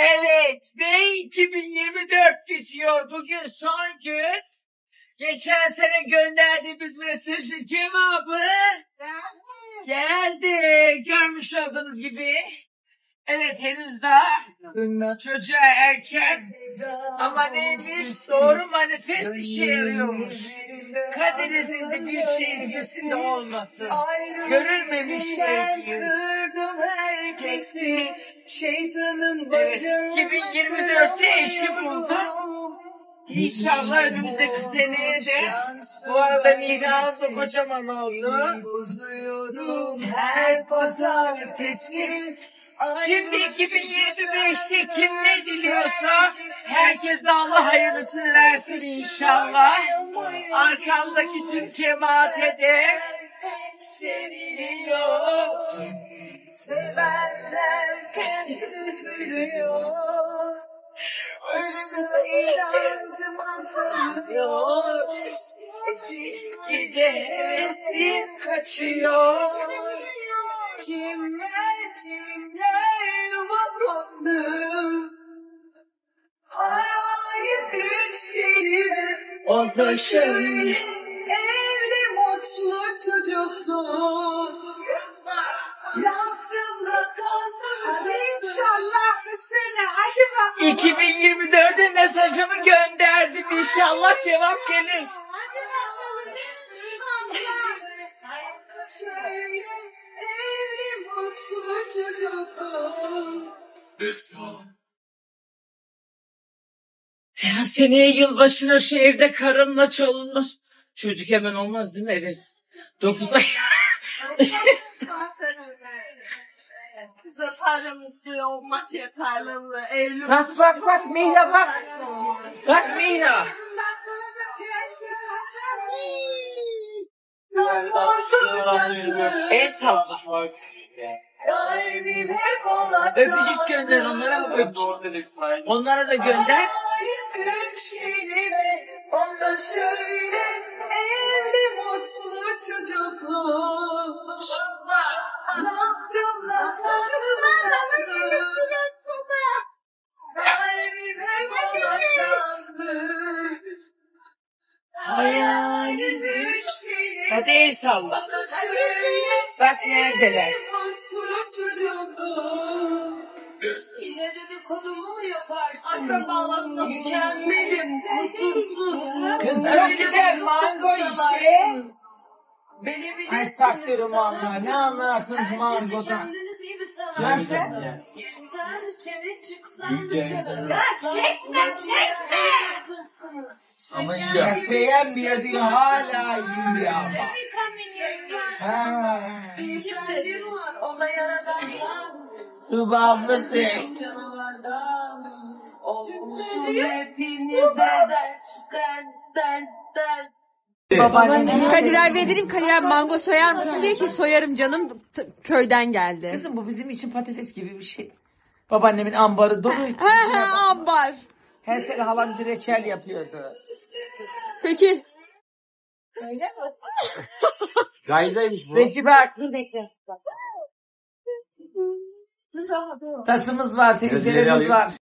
Evet ve 2024 bitiyor. Bugün son gün. Geçen sene gönderdiğimiz mesajın cevabı geldi. Görmüş olduğunuz gibi. Evet henüz daha çocuğa erken ama neymiş doğru manifest işe yarıyormuş. Kaderinizin de bir şeyin üstünde olmasın. Görülmemiş şey değil. Evet, 2024'te eşi buldum. İnşallah önümüzdeki seneye de bu arada mirası da kocaman oldu. Her pazartesi. Şimdi 2025'te kim ne diliyorsa herkese Allah hayırlısını versin inşallah. Arkamdaki tüm cemaate de seviliyor. Sevenler kendini üzülüyor. Aşkı inancım azalıyor. Eskide hevesim kaçıyor. Kimler yuvalandı. Hayal güçleri. O da şöyle evli mutlu çocuklu. Yansımda kalmış inşallah bu sene. Hadi bakalım. 2024'e mesajımı gönderdim. İnşallah cevap gelir. Hadi bakalım. Şöyle evli mutlu çocuklu. Ya seneye yılbaşına şu evde karımla çolunur. Çocuk hemen olmaz değil mi? Evet. 9 ay. Bize sadece mutlu olmak yeterli. Evli Bak Mihra bak. Bak Mihra. El salla. Öpücük gönder onlara mı öpücük? Onlara da gönder. Onda şöyle evli mutlu çocuklu. Hayalim hadi el salla. Bak neredeler. Yine dedikodumu mu yaparsın? Akrabalarımla mükemmelim, kusursuz. Kız çok güzel mango işte. Ay saktırım valla. Ne anlarsınız mangodan? Nasıl? Ya çekme. Ama iyi ya. Beğenmiyor diyor hala iyi ya. Ona yaradan Tuba ablası. olsun hepinize der. Kadir abi dedim Kadir abi mango soyar mısın? Diyor ki soyarım canım köyden geldi. Kızım bu bizim için patates gibi bir şey. Babaannemin ambarı doluydu. Ambar. Her sene halam bir reçel yapıyordu. Peki. Öyle mi? Gaydaymış bu. Peki bak. Dur bekle. Tasımız var, tenceremiz var.